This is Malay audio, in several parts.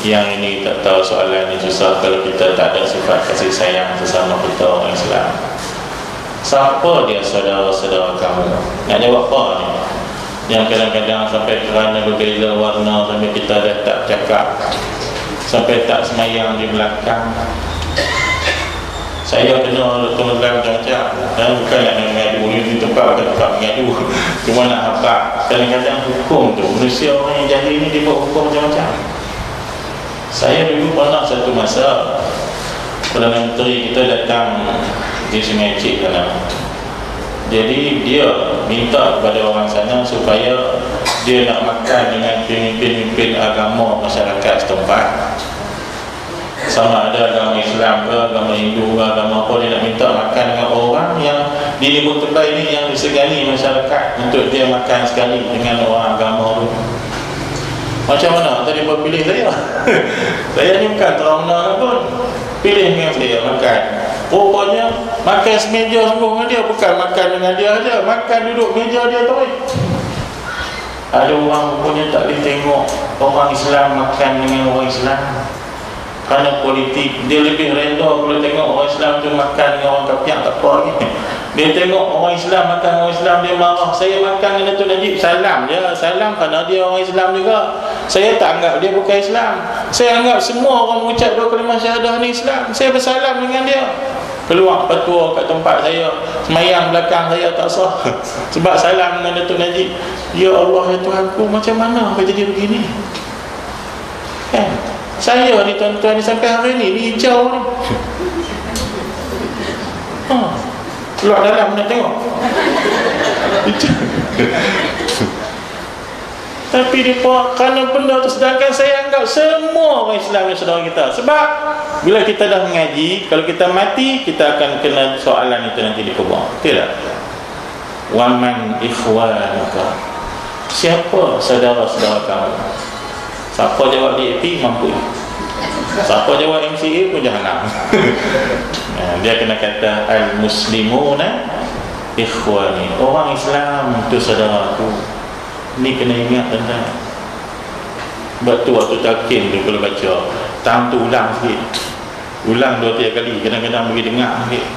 Yang ini tak tahu soalan ini susah kalau kita tak ada sifat kasih sayang sesama kita orang Islam. Siapa dia saudara-saudara kamu? Nak jawab apa ni? Yang kadang-kadang sampai kerana berbeza warna sampai kita dah tak cakap, sampai tak semayang di belakang. Saya kena tuan-tuan macam-macam, dan bukan nak mengadu di tempat mengadu, cuma nak hafal. Kadang-kadang hukum tu, manusia orang yang jahil ni dia buat hukum macam-macam. Saya dulu pernah satu masa Perdana Menteri kita datang di Sungai Cik sana. Jadi dia minta kepada orang sana supaya dia nak makan dengan pemimpin-pemimpin agama masyarakat setempat, sama ada agama Islam ke, agama Hindu ke, agama apa. Dia nak minta makan dengan orang yang di Timur Tengah ini, yang disegani masyarakat untuk dia makan sekali dengan orang agama tu. Macam mana tadi dia pilih saya? Saya ni bukan trauma pun, pilih dengan saya makan. Rupanya makan semeja semua dengan dia, bukan makan dengan dia aja, makan duduk meja dia tu. Ada orang rupanya tak boleh tengok orang Islam makan dengan orang Islam kerana politik. Dia lebih reda kalau tengok orang Islam tu makan dengan orang kafir, tak apa lagi. Dia tengok orang Islam makan orang Islam, dia marah. Saya makan dengan Datuk Najib, salam je, salam kerana dia orang Islam juga. Saya tak anggap dia bukan Islam. Saya anggap semua orang mengucap dua kalimah syahadah ni Islam. Saya bersalam dengan dia. Keluar petua kat tempat saya, semayang belakang saya tak sah sebab salam dengan Datuk Najib. Ya Allah, ya Tuhanku, macam mana apa jadi begini? Kan? Saya ni tuan-tuan ni sampai hari ni hijau ni. Keluar dalam nak tengok. Tapi dia kerana benda tu, sedangkan saya anggap semua orang Islam ni saudara kita. Sebab bila kita dah mengaji, kalau kita mati, kita akan kena soalan itu nanti di kubur. Betul tak? Waman ikhwanuka, siapa saudara-saudara kamu? Siapa jawab DAP mampu, siapa jawab MCA pun jahanam. Dia kena kata al-muslimuna ikhwani, orang Islam itu saudaraku. Ni kena ingat tentang. Sebab tu waktu talqin tu kalau baca, tang tu ulang sikit, ulang 2-3 kali, kadang-kadang bagi dengar sikit,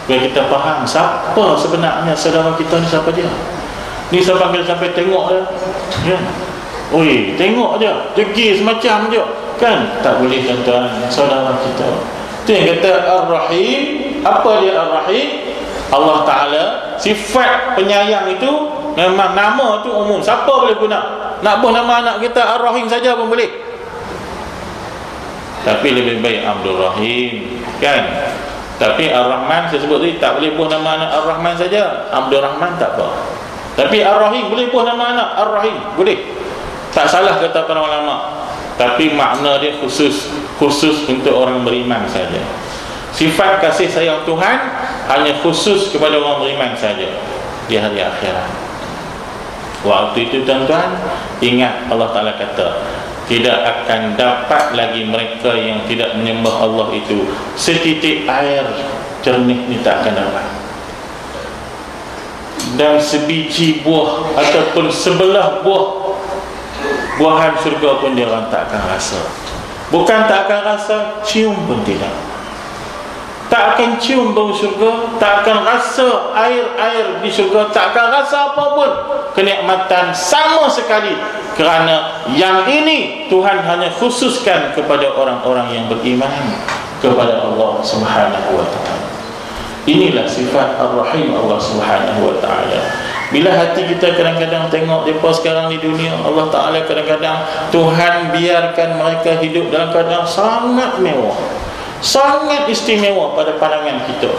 supaya kita faham siapa sebenarnya saudara kita ni, siapa dia. Ni sampai tengok dia, ya. Oi, tengok je, degil semacam je, kan? Tak boleh tuan-tuan, saudara kita. Tu yang kata Ar-Rahim. Apa dia Ar-Rahim? Allah Ta'ala, sifat penyayang itu memang nama tu umum, siapa boleh guna. Nak buh nama anak kita Ar-Rahim saja pun boleh, tapi lebih baik Abdul Rahim, kan? Tapi Ar-Rahman saya sebut tadi, tak boleh buh nama anak Ar-Rahman saja, Abdul Rahman tak apa. Tapi Ar-Rahim boleh buh nama anak Ar-Rahim, boleh. Tak salah kata para ulama, tapi makna dia khusus untuk orang beriman saja. Sifat kasih sayang Tuhan hanya khusus kepada orang beriman saja di hari akhirat. Waktu itu tuan-tuan, ingat Allah Ta'ala kata, tidak akan dapat lagi mereka yang tidak menyembah Allah itu setitik air jernih ni, tak akan dapat. Dan sebiji buah ataupun sebelah buahan syurga pun dia orang tak akan rasa. Bukan tak akan rasa, cium pun tidak. Tak akan cium bau syurga, tak akan rasa air di syurga, tak akan rasa apa pun kenikmatan sama sekali. Kerana yang ini Tuhan hanya khususkan kepada orang-orang yang beriman kepada Allah Subhanahu wa ta'ala. Inilah sifat Ar-Rahim Allah Subhanahu wa ta'ala. Bila hati kita kadang-kadang tengok mereka sekarang di dunia, Allah Ta'ala kadang-kadang Tuhan biarkan mereka hidup dalam keadaan sangat mewah, sangat istimewa pada pandangan kita,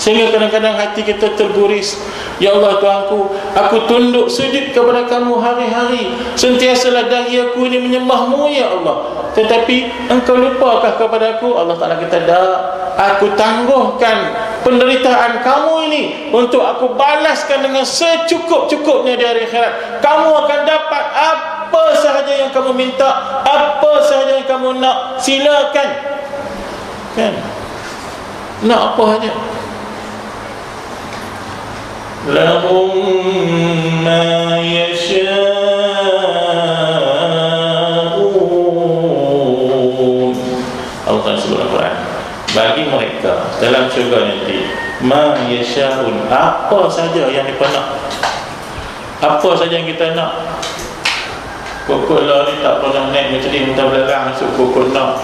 sehingga kadang-kadang hati kita terguris. Ya Allah Tuhanku, aku tunduk sujud kepada kamu hari-hari, sentiasalah dahi aku ini menyembahmu ya Allah. Tetapi engkau lupakah kepada aku? Allah Ta'ala kata, dah, aku tangguhkan penderitaan kamu ini untuk aku balaskan dengan secukup-cukupnya di hari akhirat. Kamu akan dapat apa sahaja yang kamu minta, apa sahaja yang kamu nak, silakan. Kan? Nak apa saja. Lahum ma yasha'un sebut Al-Quran, bagi mereka dalam syurga nanti ma yasha'un, apa saja yang mereka nak, apa saja yang kita nak. Pokok lah ni tak pernah naik macam ni, minta belarang masuk pokok nak.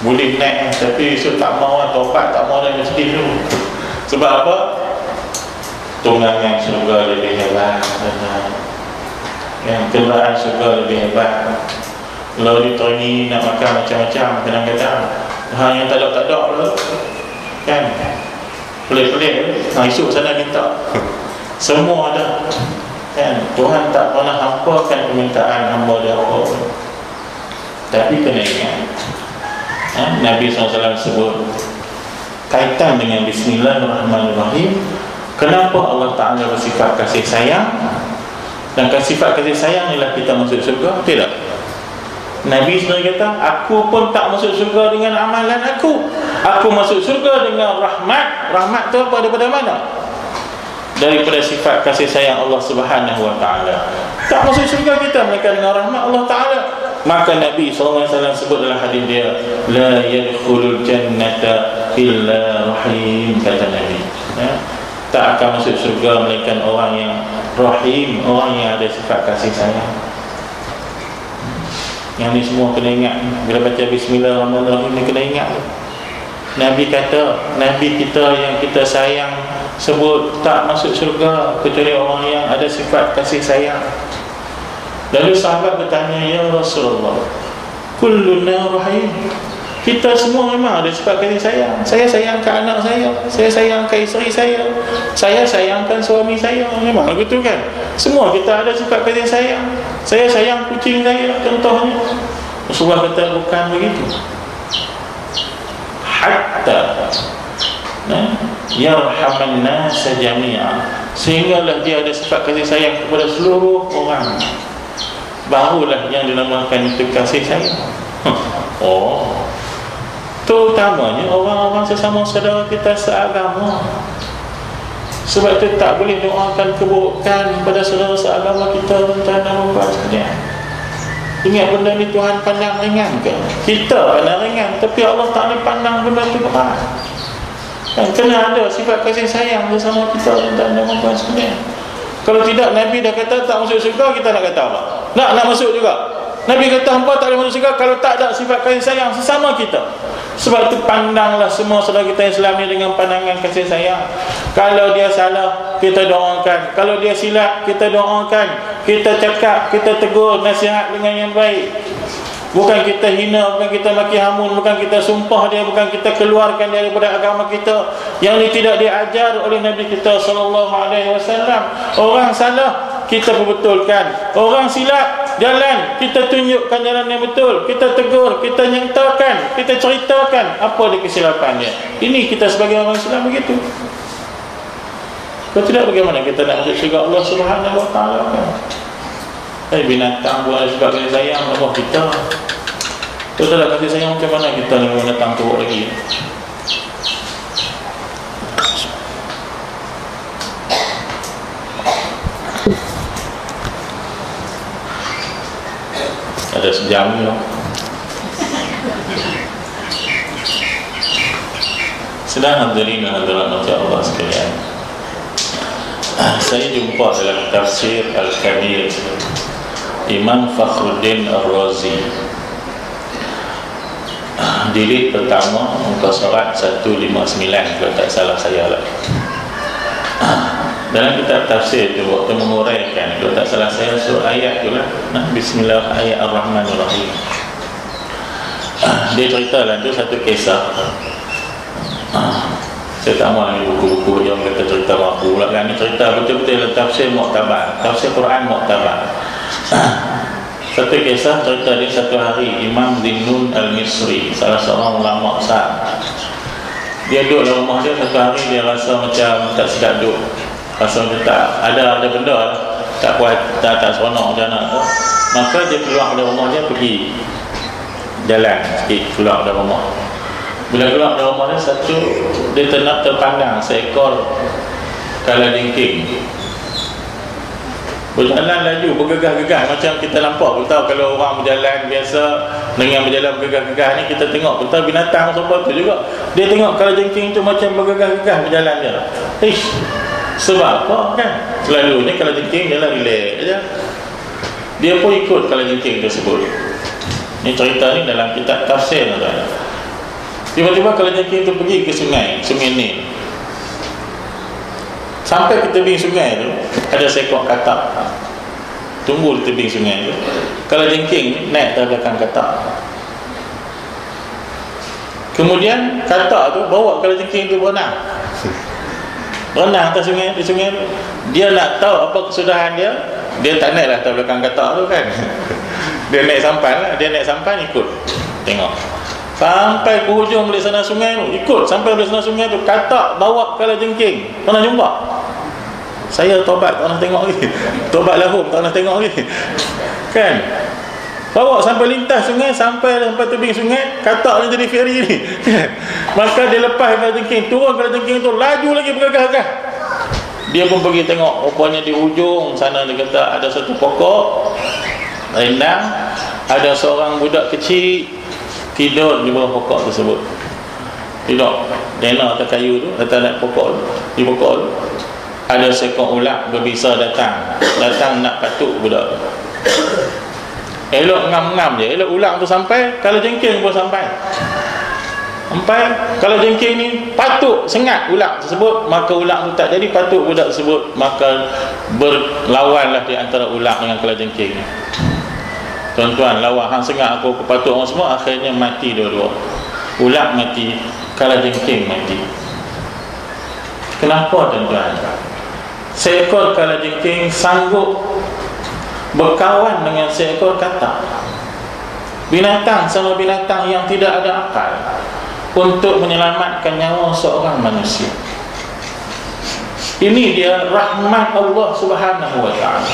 Boleh naik tapi esok tak mau, tobat tak mau naik macam ni dulu. Sebab apa? Tunggangan syurga lebih hebat, yang kenderaan syurga lebih hebat. Kalau diterangi nak makan macam-macam, kadang-kadang hal yang tak ada lah, kan, pelik-pelik. Esok sana minta semua ada, kan. Tuhan tak pernah hampakan permintaan hamba dia apa pun. Tapi kena ingat, Nabi SAW sebut kaitan dengan Bismillahirrahmanirrahim. Kenapa Allah Ta'ala bersifat kasih sayang, dan sifat kasih sayang inilah kita masuk syurga? Tidak. Nabi sendiri kata, aku pun tak masuk syurga dengan amalan aku masuk syurga dengan rahmat. Rahmat tu apa? Daripada mana? Daripada sifat kasih sayang Allah Subhanahu Wa Ta'ala. Tak masuk syurga kita melainkan dengan rahmat Allah Ta'ala. Maka Nabi SAW sebut dalam hadis dia, la yadkhulul jannata illa rahim, kata Nabi, tak akan masuk syurga melainkan orang yang rahim, orang yang ada sifat kasih sayang. Yang ni semua kena ingat. Bila baca Bismillahirrahmanirrahim ni kena ingat. Nabi kata, Nabi kita yang kita sayang sebut tak masuk syurga kecuali orang yang ada sifat kasih sayang. Lalu sahabat bertanya, ya Rasulullah, kulluna rahim, kita semua memang ada sifat kasih sayang. Saya sayangkan anak saya sayangkan isteri saya sayangkan suami saya. Memang begitu kan? Semua kita ada sifat kasih sayang. Saya sayang kucing saya contohnya. Rasulullah kata bukan begitu. Hatta yarhaman nasa jami'a, sehinggalah dia ada sifat kasih sayang kepada seluruh orang, barulah yang dinamakan itu kasih sayang. Terutamanya orang-orang sesama saudara kita seagama. Sebab itu tak boleh doakan keburukan pada saudara seagama kita, tuan-tuan dan puan sekalian. Ingat benda ni Tuhan pandang ringan ke? Kita pandang ringan, tapi Allah Ta'ala pandang benda tu berat. Kan kena ada sifat kasih sayang bersama kita, tuan-tuan dan puan sekalian. Kalau tidak, Nabi dah kata tak masuk syurga, kita nak kata apa? Nak masuk juga. Nabi kata hampa tak boleh masuk syurga kalau tak ada sifat kasih sayang sesama kita. Sebab itu pandanglah semua saudara kita Islam ni dengan pandangan kasih sayang. Kalau dia salah, kita doakan. Kalau dia silap, kita doakan. Kita cakap, kita tegur, nasihat dengan yang baik. Bukan kita hina, bukan kita maki hamun, bukan kita sumpah dia, bukan kita keluarkan dia daripada agama kita. Yang ini tidak diajar oleh Nabi kita SAW. Orang salah, kita perbetulkan. Orang silap jalan, kita tunjukkan jalan yang betul. Kita tegur, kita nyatakan, kita ceritakan apa dia kesilapannya. Ini kita sebagai orang Islam begitu. Kalau tidak, bagaimana kita nak masuk syurga Allah Subhanahu Wa Ta'ala kan? Binatang buat sebab kasih sayang Allah kita. Kalau tak ada kasih sayang, macam mana kita dengan binatang tu lagi? Ada sejam ni lah. Sedang hadirin dan hadirat Allah sekalian, saya jumpa dalam tafsir Al-Kabir Imam Fakhruddin Ar-Razi, jilid pertama, muka surat 159 kalau tak salah saya lah. Dalam kitab tafsir tu, waktu menguraikan, kalau tak salah saya, surah ayat tu lah, Bismillahirrahmanirrahim. Dia cerita lah tu satu kisah. Saya tak mahu lagi buku-buku yang kata cerita mampu pula kan. Ini cerita betul-betul dalam tafsir Mu'tabar, tafsir Quran Mu'tabar. Satu kisah cerita dia, satu hari Imam Zinnun Al-Misri, salah seorang ulama besar, dia duduk dalam rumah dia. Satu hari dia rasa macam tak sedap duduk, rasa macam tak ada benda lah, tak puas, tak seronok macam mana tu. Maka dia keluar dari rumah dia, pergi jalan sikit keluar dari rumah. Bila keluar dari rumah dia, satu dia terpandang seekor kalajengking. berjalan laju, bergegah-gegah. Macam kita nampak pun tahu kalau orang berjalan biasa dengan berjalan bergegah-gegah ni, kita tengok pun tahu binatang sebab tu juga. Dia tengok kalau jengking tu macam bergegah-gegah berjalan dia. Sebab apa kan? Selalunya kalau jengking dia lah relax je. Dia pun ikut kalau jengking tersebut. Ni cerita ni dalam kitab tafsir tuan. Tiba-tiba kalau jengking tu pergi ke sungai ni. Sampai ke tebing sungai tu, ada seekor katak tumbuh di tebing sungai tu. Kalau jengking naik ke belakang katak. Kemudian katak tu bawa kalau jengking tu berenang atas sungai, di sungai tu. Dia nak tahu apa kesudahan dia. Dia tak naik lah atas belakang katak tu kan. Dia naik sampan lah. Dia naik sampan ikut. Tengok sampai ke hujung balik sana sungai tu, ikut sampai balik sana sungai tu, katak bawa kala jengking. Pernah jumpa? Saya tobat tak nak tengok lagi. Tobat lahum tak nak tengok lagi. Kan? Bawa sampai lintas sungai, sampai tebing sungai, katak ni jadi feri ni. Maka dia lepas kala jengking, turun kala jengking tu, laju lagi bergagah-gagah. Dia pun pergi tengok, rupanya di hujung sana dia kata ada satu pokok rindang, ada seorang budak kecil tidur di bawah pokok tersebut. Tidur lena atas kayu tu, atas pokok tu. Di pokok tu ada seekor ular berbisa datang nak patuk budak tu. Elok ngam-ngam je, elok ular tu sampai, kalau jengking pun sampai. Kalau jengking ni patuk sengat ular tersebut, maka ular tu tak jadi patuk budak tersebut, maka berlawanlah di antara ular dengan kalajengking ni. Tuan-tuan, lawan hang sengat aku patuk orang semua, akhirnya mati dua-dua. Ular mati, kalajengking mati. Kenapa tuan-tuan? Seekor kalajengking sanggup berkawan dengan seekor katak. Binatang sama binatang yang tidak ada akal untuk menyelamatkan nyawa seorang manusia. Ini dia rahmat Allah Subhanahu wa ta'ala.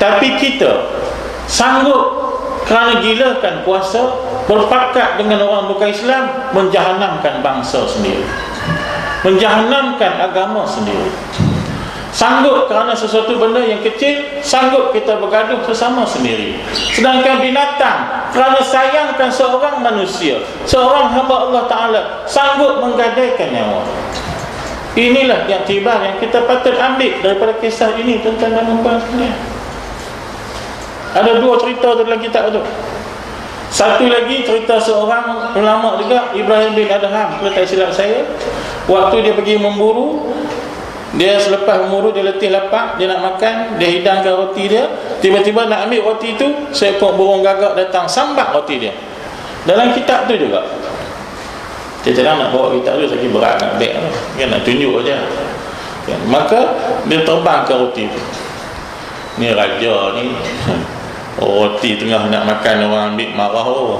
Tapi kita sanggup kerana gilakan puasa, berpakat dengan orang bukan Islam, menjahanamkan bangsa sendiri, menjahanamkan agama sendiri. Sanggup kerana sesuatu benda yang kecil, sanggup kita bergaduh sesama sendiri. Sedangkan binatang kerana sayangkan seorang manusia, seorang hamba Allah Ta'ala, sanggup menggadaikan nyawa. Inilah yang tibar yang kita patut ambil daripada kisah ini, tuan-tuan dan puan sekalian. Ada dua cerita dalam kitab itu. Satu lagi cerita seorang ulama juga, Ibrahim bin Adham, kalau tak silap saya. Waktu dia pergi memburu, dia selepas memburu, dia letih lapar, dia nak makan, dia hidangkan roti dia. Tiba-tiba nak ambil roti itu, seekor burung gagak datang sambat roti dia. Dalam kitab tu juga. Dia jangan nak bawa kitab tu, lagi berat nak beg tu, kan, nak tunjuk aja. Kan? Maka dia terbangkan roti tu. Ni raja ni, roti tengah nak makan, orang ambil marah oh.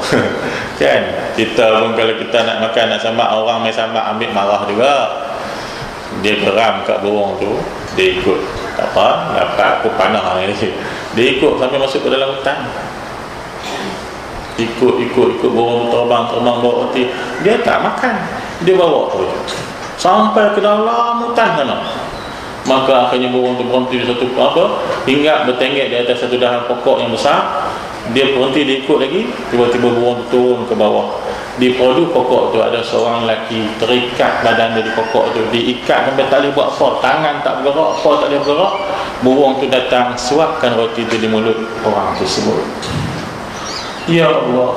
Kan? Kita pun kalau kita nak makan, nak sambat, orang main sambat ambil marah juga. Dia geram kat burung tu, dia ikut. Tak apa, dapat aku panah ni. Dia ikut sampai masuk ke dalam hutan. Ikut burung terbang bawa roti. Dia tak makan, dia bawa tu sampai ke dalam hutan sana. Maka akhirnya burung tu berhenti di satu hingga bertenggek di atas satu dahan pokok yang besar. Dia berhenti, dia ikut lagi. Tiba-tiba burung tu turun ke bawah. Di padu pokok tu ada seorang lelaki, terikat badan dia di pokok tu, diikat sampai tak boleh buat apa, tangan tak bergerak, apa tak boleh bergerak. Burung tu datang suapkan roti tu di mulut orang tersebut. Ya Allah,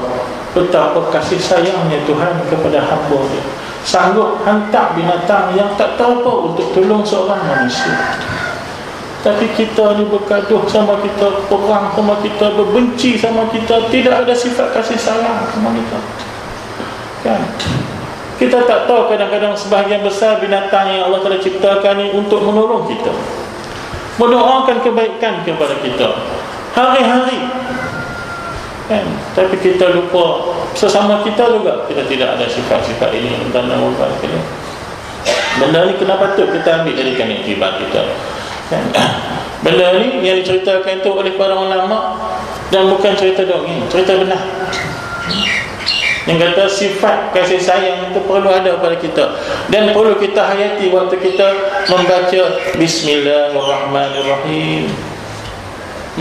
betapa kasih sayangnya Tuhan kepada hamba dia, sanggup hantar binatang yang tak tahu apa untuk tolong seorang manusia. Tapi kita ni bergaduh sama kita, perang sama kita, berbenci sama kita, tidak ada sifat kasih sayang sama kita. Kan? Kita tak tahu kadang-kadang sebahagian besar binatang yang Allah telah ciptakan ini untuk menolong kita, mendoakan kebaikan kepada kita hari-hari. Kan? Tapi kita lupa sesama kita juga, kita tidak ada sifat-sifat ini. Dan benda ni kena patut kita ambil jadikan iktibar kita. Kan? Benda ni yang diceritakan itu oleh para ulama, dan bukan cerita dongeng, cerita benar. Yang kata sifat kasih sayang itu perlu ada pada kita, dan perlu kita hayati waktu kita membaca Bismillahirrahmanirrahim.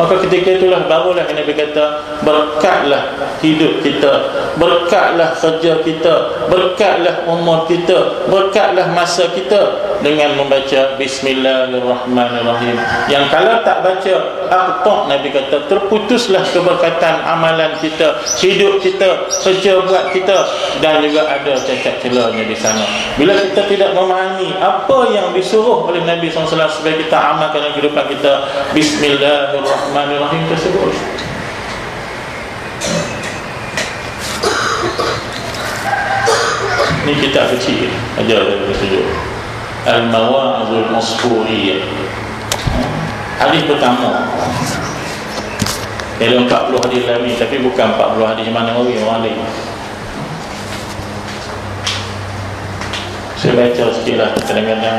Maka ketika itulah barulah Nabi kata, berkatlah hidup kita, berkatlah kerja kita, berkatlah umur kita, berkatlah masa kita dengan membaca Bismillahirrahmanirrahim. Yang kalau tak baca aqta', Nabi kata, terputuslah keberkatan amalan kita, hidup kita, kerja buat kita, dan juga ada cacat celanya di sana. Bila kita tidak memahami apa yang disuruh oleh Nabi SAW supaya kita amalkan dalam kehidupan kita Bismillahirrahmanirrahim tersebut. Ini kitab kecil ajar dari tujuh Al-Mawa'izul Masfuriyah. Hadis pertama dalam 40 hadis lagi, tapi bukan 40 hadis mana Nawawi, orang lain. Saya baca sikit lah. Kadang-kadang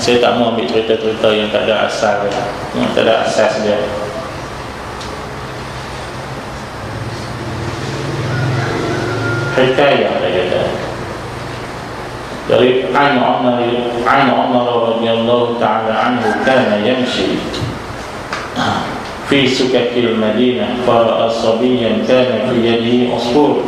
saya tak mau ambil cerita-cerita yang tak ada asal, yang tak ada asas dia. Hikayah dia kata dari An Umar radhiyallahu ta'ala anhu, kana yamshi fi sukakil Madinah fara'a sabiyyan kana fi yadihi usfur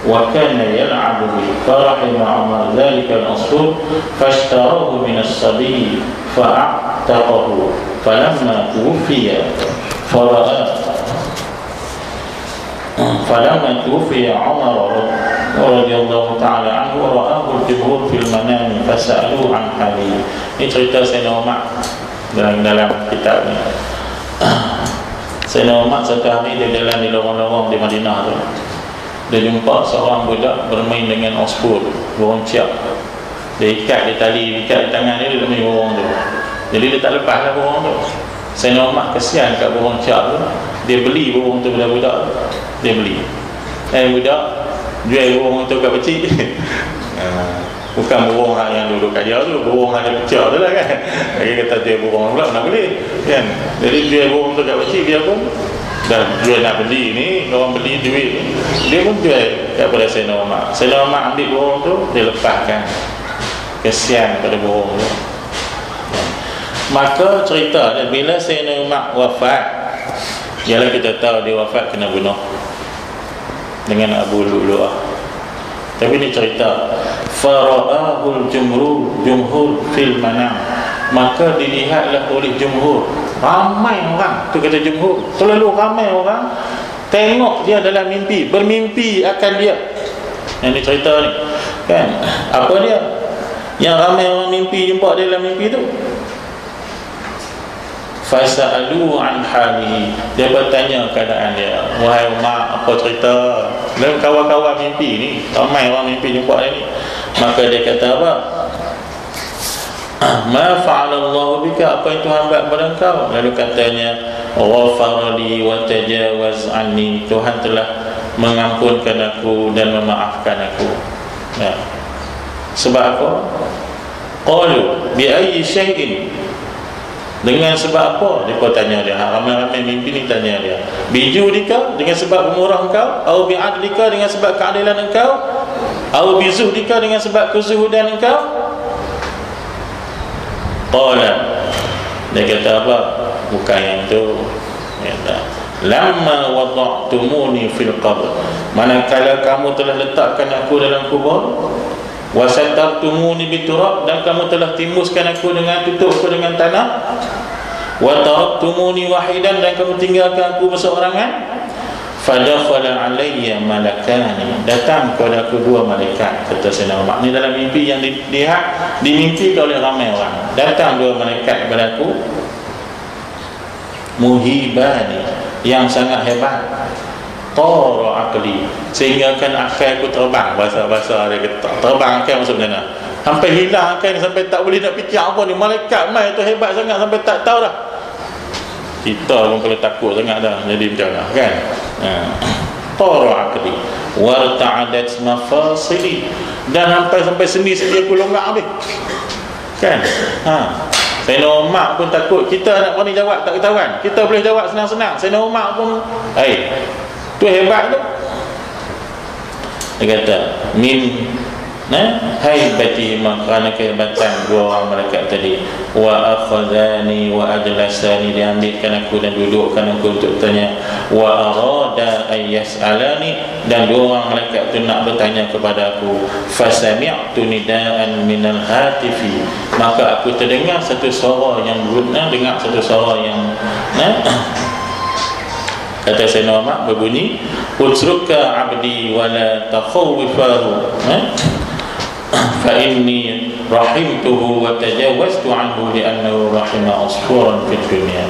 wa kana yal'abu bihi, farahima Umar dhalika al-usfur fashtaraahu min as-sabiyyi fa'ataqahu falamma tuwfiya فلما توفي عمر رضي الله تعالى عنه رآه الجمهور في المنام فسألوه عن حاله. Ini cerita Sayyidina Umar dalam kitab ni. Sayyidina Umar satu hari dia jalan di lorong-lorong di Madinah tu, dia jumpa seorang budak bermain dengan osfur, burung ciak. Dia ikat di tali, ikat di tangan dia, dia main burung tu. Jadi dia tak lepas lah burung tu. Sayyidina Umar kesian kat burung ciak tu, dia beli burung tu pada budak tu. Dia beli. Budak jual burung tu kat kecil. Bukan burung yang duduk kat dia tu, burung yang pecah tu lah kan. Dia kata dia burung pula nak beli kan. Jadi jual burung tu kat kecil, dia pun dan jual nak beli ni, orang beli duit ni, dia pun jual kepada Sayyidina Umar. Sayyidina Umar ambil burung tu, dia lepaskan. Kesian pada burung tu. Maka cerita bila Sayyidina Umar wafat, ialah kita tahu dia wafat kena bunuh dengan Abu Lu'lu'ah. Tapi ni cerita fara'ahul jumhur fil manam, maka dilihatlah oleh jumhur, ramai orang tu kata jumhur, terlalu ramai orang tengok dia dalam mimpi, bermimpi akan dia. Yang ni cerita ni kan, apa dia yang ramai orang mimpi jumpa dia dalam mimpi tu. Fasa'alu an hali, dia bertanya keadaan dia, wahai Umar, apa cerita dalam kawan-kawan mimpi ni, ramai orang mimpi jumpa dia ni. Maka dia kata apa? Ma fa'alallahu bika, apa yang Tuhan buat kepada engkau? Lalu katanya, ghafara li wa tajawaz anni, Tuhan telah mengampunkan aku dan memaafkan aku. Ya. Sebab apa? Qalu bi ayyi syai'in, dengan sebab apa? Dia pun tanya dia. Ramai-ramai mimpi ni tanya dia. Bijudika, dengan sebab pemurah engkau, atau bi'adlika, dengan sebab keadilan engkau, atau bizuhdika, dengan sebab kezuhudan engkau. Qala, dia kata apa? Bukan yang tu. Dia kata, lamma wada'tumuni fil qabr, manakala kamu telah letakkan aku dalam kubur, wasatartumuni biturab, dan kamu telah timbuskan aku dengan, tutup aku dengan tanah, wa taraktumuni wahidan, dan kamu tinggalkan aku berseorangan, fadakhala alayya malakani, datang kepada aku dua malaikat, kata Sayyidina Umar. Ni dalam mimpi yang dilihat, dimimpi oleh ramai orang. Datang dua malaikat kepada aku, muhibani, yang sangat hebat, tara akli, sehingga kan akal aku terbang. Bahasa dia kata terbang akal maksud mana? Sampai hilang akal ni, sampai tak boleh nak fikir apa ni. Malaikat mai tu hebat sangat sampai tak tahu dah. Kita pun kalau takut sangat dah jadi macam mana kan. Tara akli warta'adat mafasili, dan sampai sendi-sendi aku longgar habis kan. Sayyidina Umar pun takut. Kita nak berani jawab tak ketahuan. Kita boleh jawab senang-senang. Sayyidina Umar pun tu hebat tu. Dia kata min haibati, kerana kehebatan dua orang malaikat tadi, wa akhadhani wa ajlasani, dia ambilkan aku dan dudukkan aku untuk tanya, wa arada ay yas'alani, dan dua orang malaikat itu nak bertanya kepada aku, fasami'tu nidaan minal hatifi, maka aku terdengar satu suara yang dengar satu suara yang kata Sayyidina Umar berbunyi, utsruka abdi wa la takhawwifahu fa inni rahimtuhu wa tajawaztu anhu li'annahu rahima asfuran fid dunya.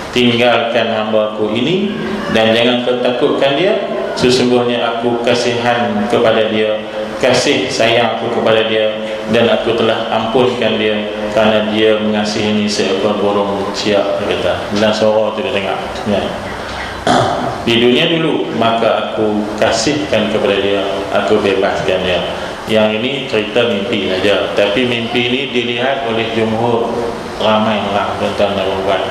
Tinggalkan hamba aku ini dan jangan kau takutkan dia, sesungguhnya aku kasihan kepada dia, kasih sayang aku kepada dia, dan aku telah ampunkan dia kerana dia mengasihi seekor burung siap. Dia kata dalam suara tu dia dengar ya. Di dunia dulu maka aku kasihkan kepada dia, aku bebaskan dia. Yang ini cerita mimpi saja, tapi mimpi ini dilihat oleh jumhur ramai orang tuan-tuan dan puan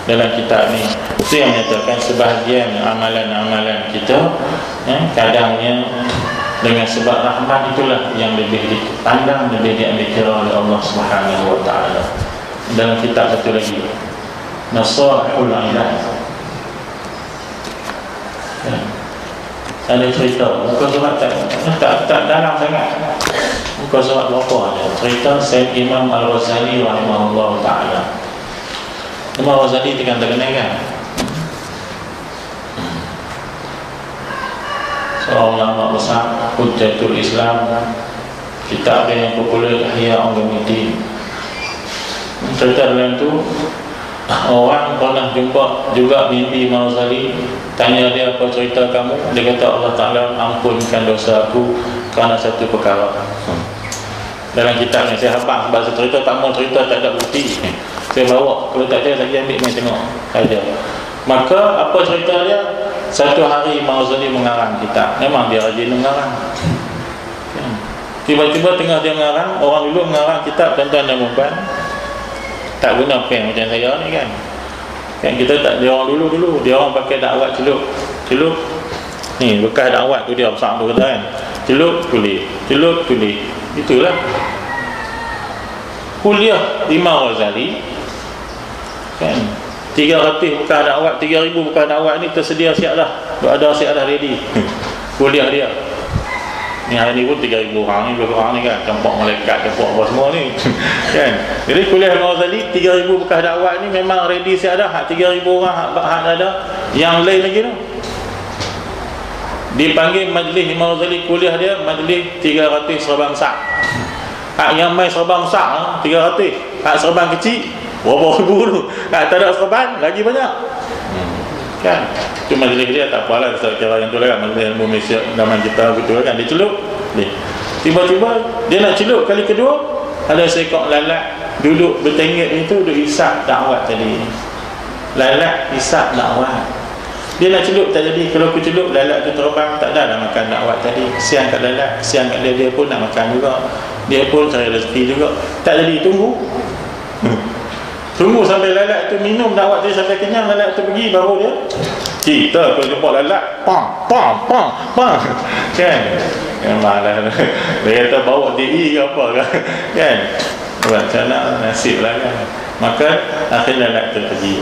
dalam kitab ni. Itu yang menyatakan sebahagian amalan-amalan kita kadangnya dengan sebab rahmat itulah yang lebih dipandang, lebih diambil kira oleh Allah Subhanahu wa taala. Dalam kitab satu lagi, Nasahul Ibad, ada cerita muka surat tak dalam sangat, muka surat berapa ada cerita Sayyid Imam Al-Ghazali rahimahullah ta'ala. Imam Al-Ghazali terkenal kan, seorang ulama besar, Hujjatul Islam, kitab yang popular Ihya Ulumuddin. Cerita dalam tu orang pernah jumpa juga mimpi Imam Ghazali, tanya dia apa cerita kamu, dia kata Allah Ta'ala ampunkan dosa aku kerana satu perkara. Dalam kitab ni saya hafal bahasa cerita, tak mau cerita, tak ada bukti, saya bawa, kalau tak ada lagi ambil main tengok saja. Maka apa cerita dia, satu hari Imam Ghazali mengarang kitab, memang dia rajin mengarang. Tiba-tiba tengah dia mengarang, orang dulu mengarang kitab tuan-tuan dan puan tak guna pen macam saya ni kan kita tak, dia orang dulu dia orang pakai dakwat celup ni, bekas dakwat tu dia besar tu kata kan, celup tulis itulah kuliah Imam Ghazali kan, 300 bekas dakwat, 3000 bekas dakwat ni tersedia siap dah, ada siap dah ready kuliah dia ni. Hari ni pun 3,000 orang ni, lebih orang ni kan, campak malaikat, campak apa semua ni kan. Jadi kuliah Imam Ghazali 3,000 bekas dakwat ni memang ready siap dah. Hak 3,000 orang hak ada, yang lain lagi tu dipanggil majlis Imam Ghazali, kuliah dia majlis 300 serban besar. Hak yang main serban besar 300, hak serban kecil berapa ribu tu, hak tak ada serban lagi banyak kan. Itu majlis dia tak apalah, kira yang tu lah kan, majlis ilmu Malaysia zaman kita betul kan, dia celup tiba-tiba dia nak celup kali kedua, ada seekor lalat duduk bertengik itu, duduk isap dakwat tadi. Lalat isap dakwat, dia nak celup tak jadi. Kalau aku celup lalat tu terbang, tak ada dah makan dakwat tadi. Kesian kat lalat, kesian kat dia pun nak makan juga, dia pun cari rezeki juga, tak jadi. Tunggu sampai lalat tu minum dakwat tadi sampai kenyang, lalat tu pergi, baru dia kita kalau jumpa lalat pam kan, memanglah dia kata bawa DI ke apa kan, macam nak nasib lah kan. Maka akhirnya lalat tu pergi.